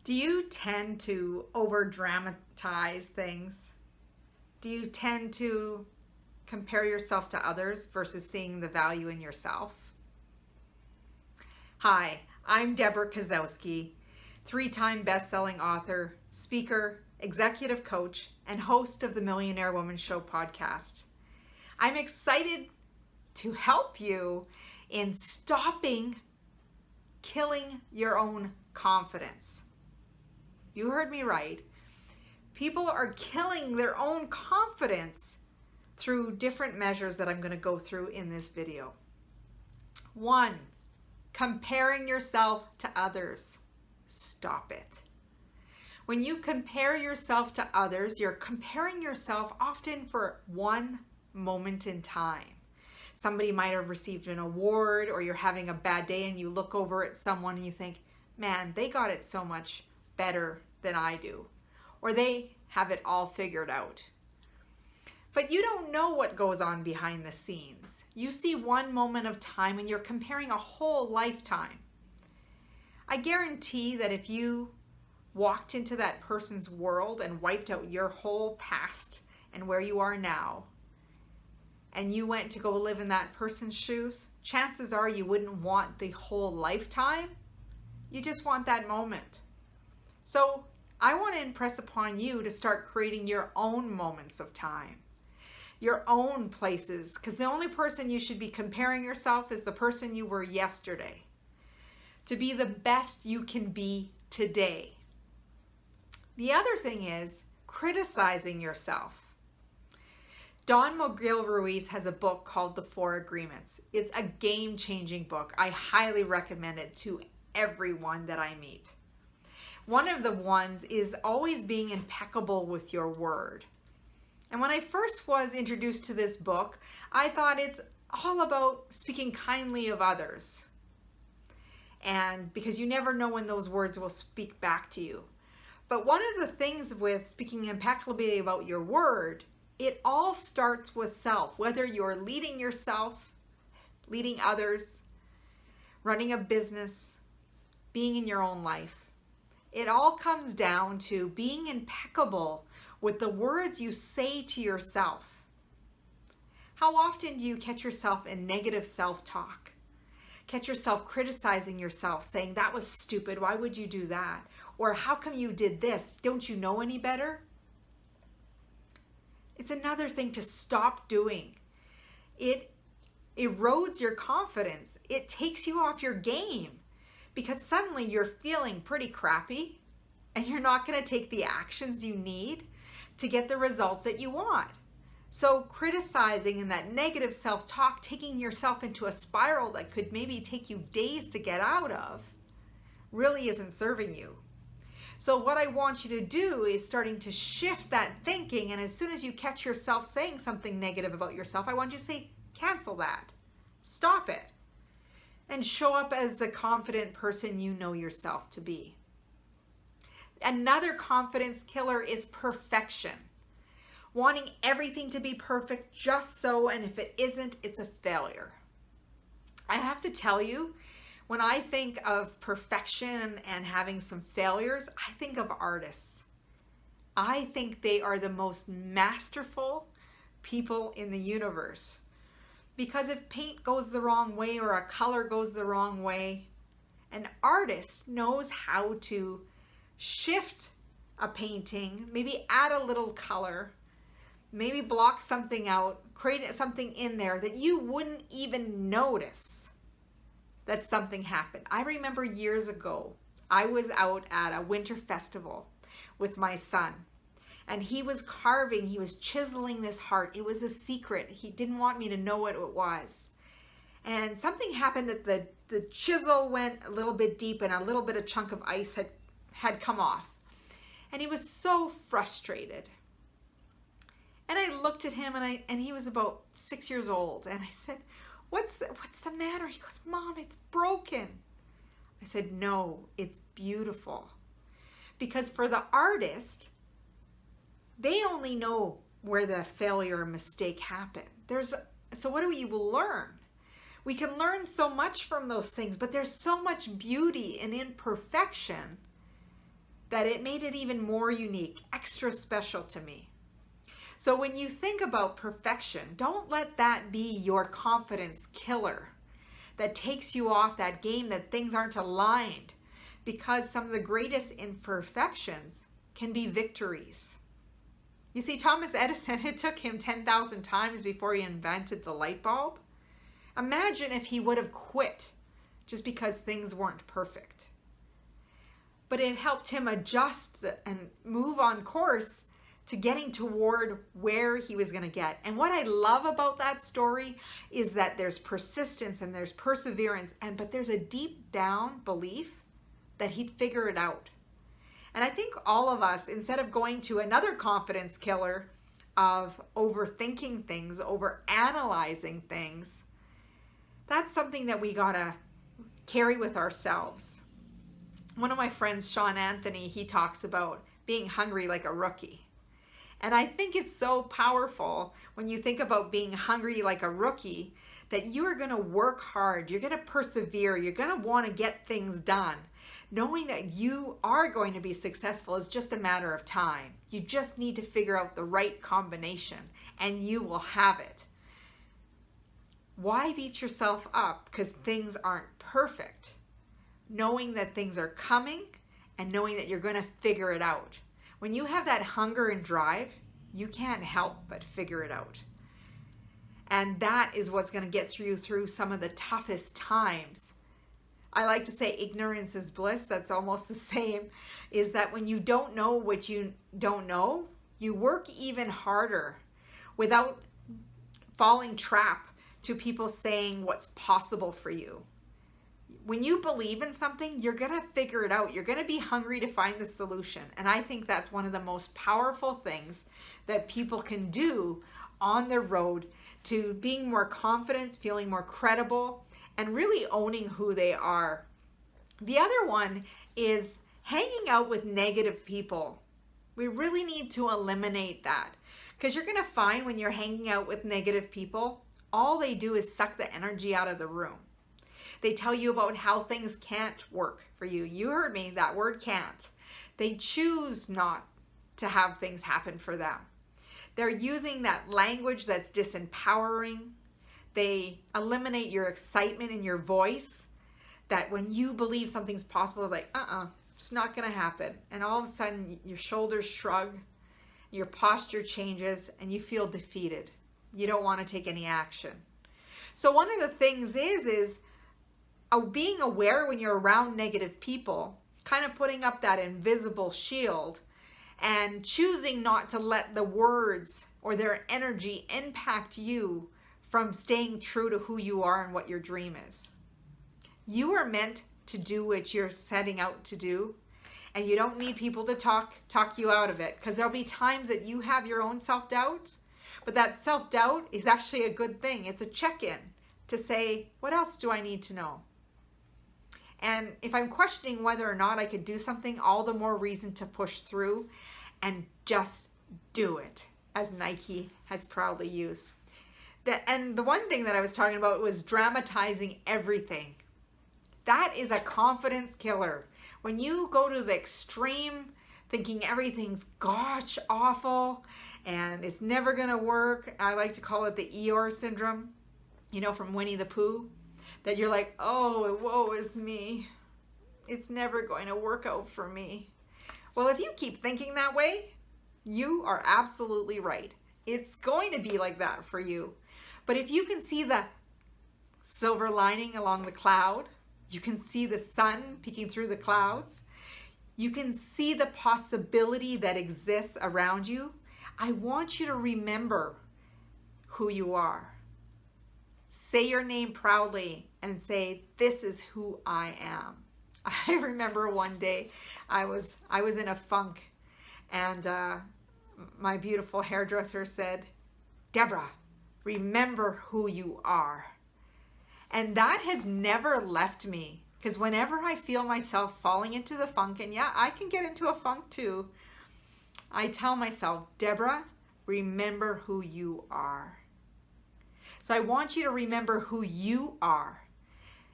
Do you tend to over-dramatize things? Do you tend to compare yourself to others versus seeing the value in yourself? Hi, I'm Debra Kasowski, 3-time best-selling author, speaker, executive coach, and host of the Millionaire Woman Show podcast. I'm excited to help you in stopping killing your own confidence. You heard me right. People are killing their own confidence through different measures that I'm going to go through in this video. 1, comparing yourself to others. Stop it. When you compare yourself to others, you're comparing yourself often for one moment in time. Somebody might have received an award, or you're having a bad day and you look over at someone and you think, man, they got it so much better than I do, or they have it all figured out. But you don't know what goes on behind the scenes. You see one moment of time and you're comparing a whole lifetime. I guarantee that if you walked into that person's world and wiped out your whole past and where you are now, and you went to go live in that person's shoes, chances are you wouldn't want the whole lifetime. You just want that moment. So I want to impress upon you to start creating your own moments of time, your own places, because the only person you should be comparing yourself is the person you were yesterday, to be the best you can be today. The other thing is criticizing yourself. Don McGill-Ruiz has a book called The 4 Agreements. It's a game-changing book. I highly recommend it to everyone that I meet. One of the ones is always being impeccable with your word. And when I first was introduced to this book, I thought it's all about speaking kindly of others. And because you never know when those words will speak back to you. But one of the things with speaking impeccably about your word, it all starts with self. Whether you're leading yourself, leading others, running a business, being in your own life. It all comes down to being impeccable with the words you say to yourself. How often do you catch yourself in negative self-talk? Catch yourself criticizing yourself, saying, that was stupid, why would you do that? Or how come you did this? Don't you know any better? It's another thing to stop doing. It erodes your confidence. It takes you off your game because suddenly you're feeling pretty crappy and you're not going to take the actions you need to get the results that you want. So criticizing and that negative self-talk, taking yourself into a spiral that could maybe take you days to get out of, really isn't serving you. So what I want you to do is starting to shift that thinking, and as soon as you catch yourself saying something negative about yourself, I want you to say, cancel that. Stop it. And show up as the confident person you know yourself to be. Another confidence killer is perfection. Wanting everything to be perfect just so, and if it isn't, it's a failure. I have to tell you, when I think of perfection and having some failures, I think of artists. I think they are the most masterful people in the universe. Because if paint goes the wrong way or a color goes the wrong way, an artist knows how to shift a painting, maybe add a little color, maybe block something out, create something in there that you wouldn't even notice that something happened. I remember years ago, I was out at a winter festival with my son, and he was carving, he was chiseling this heart. It was a secret. He didn't want me to know what it was. And something happened that the chisel went a little bit deep and a little bit of chunk of ice had come off. And he was so frustrated. And I looked at him and he was about 6 years old, and I said, What's the matter? He goes, Mom, it's broken. I said, no, it's beautiful. Because for the artist, they only know where the failure or mistake happened. So what do we learn? We can learn so much from those things, but there's so much beauty in imperfection that it made it even more unique, extra special to me. So when you think about perfection, don't let that be your confidence killer that takes you off that game, that things aren't aligned, because some of the greatest imperfections can be victories. You see, Thomas Edison, it took him 10,000 times before he invented the light bulb. Imagine if he would have quit just because things weren't perfect. But it helped him adjust and move on course to getting toward where he was going to get. And what I love about that story is that there's persistence and there's perseverance, but there's a deep down belief that he'd figure it out. And I think all of us, instead of going to another confidence killer of overthinking things, overanalyzing things, that's something that we gotta carry with ourselves. One of my friends, Shawn Anthony, he talks about being hungry like a rookie. And I think it's so powerful when you think about being hungry like a rookie, that you are going to work hard, you're going to persevere, you're going to want to get things done. Knowing that you are going to be successful is just a matter of time. You just need to figure out the right combination and you will have it. Why beat yourself up because things aren't perfect? Knowing that things are coming and knowing that you're going to figure it out. When you have that hunger and drive, you can't help but figure it out. And that is what's going to get you through some of the toughest times. I like to say ignorance is bliss. That's almost the same. Is that when you don't know what you don't know, you work even harder without falling trap to people saying what's possible for you. When you believe in something, you're going to figure it out. You're going to be hungry to find the solution. And I think that's one of the most powerful things that people can do on their road to being more confident, feeling more credible, and really owning who they are. The other one is hanging out with negative people. We really need to eliminate that, because you're going to find when you're hanging out with negative people, all they do is suck the energy out of the room. They tell you about how things can't work for you. You heard me, that word can't. They choose not to have things happen for them. They're using that language that's disempowering. They eliminate your excitement in your voice, that when you believe something's possible, it's like, it's not going to happen. And all of a sudden, your shoulders shrug, your posture changes, and you feel defeated. You don't want to take any action. So one of the things is being aware when you're around negative people, kind of putting up that invisible shield and choosing not to let the words or their energy impact you from staying true to who you are and what your dream is. You are meant to do what you're setting out to do, and you don't need people to talk you out of it, because there'll be times that you have your own self-doubt, but that self-doubt is actually a good thing. It's a check-in to say, what else do I need to know? And if I'm questioning whether or not I could do something, all the more reason to push through and just do it, as Nike has proudly used. And the one thing that I was talking about was dramatizing everything. That is a confidence killer. When you go to the extreme, thinking everything's gosh awful and it's never going to work. I like to call it the Eeyore syndrome, from Winnie the Pooh. That you're like, oh, woe is me. It's never going to work out for me. Well, if you keep thinking that way, you are absolutely right. It's going to be like that for you. But if you can see the silver lining along the cloud, you can see the sun peeking through the clouds, you can see the possibility that exists around you, I want you to remember who you are. Say your name proudly and say, this is who I am. I remember one day I was in a funk, and my beautiful hairdresser said, Debra, remember who you are. And that has never left me, because whenever I feel myself falling into the funk, and yeah, I can get into a funk too, I tell myself, Debra, remember who you are. So I want you to remember who you are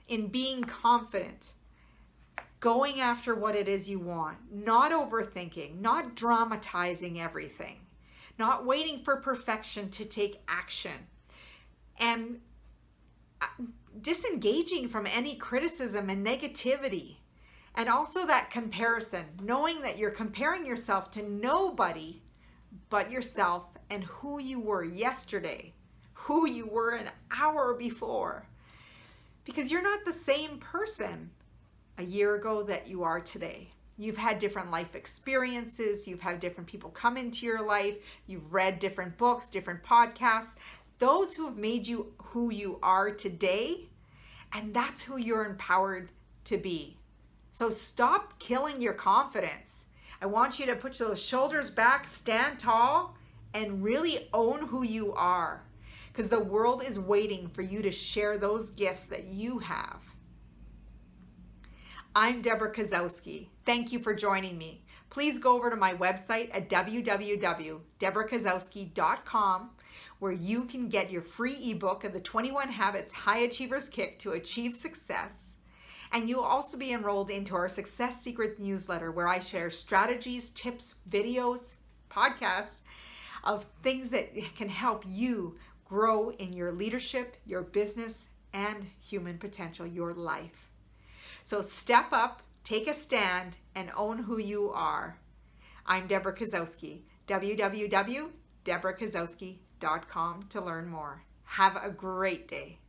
in being confident, going after what it is you want, not overthinking, not dramatizing everything, not waiting for perfection to take action, and disengaging from any criticism and negativity. And also that comparison, knowing that you're comparing yourself to nobody but yourself and who you were yesterday, who you were an hour before. Because you're not the same person a year ago that you are today. You've had different life experiences. You've had different people come into your life. You've read different books, different podcasts. Those who have made you who you are today, and that's who you're empowered to be. So stop killing your confidence. I want you to put those shoulders back, stand tall, and really own who you are. Because the world is waiting for you to share those gifts that you have. I'm Debra Kasowski. Thank you for joining me. Please go over to my website at www.debrakasowski.com, where you can get your free ebook of the 21 Habits High Achievers Kick to Achieve Success. And you'll also be enrolled into our Success Secrets newsletter, where I share strategies, tips, videos, podcasts of things that can help you grow in your leadership, your business, and human potential, your life. So step up, take a stand, and own who you are. I'm Debra Kasowski, www.debrakasowski.com to learn more. Have a great day.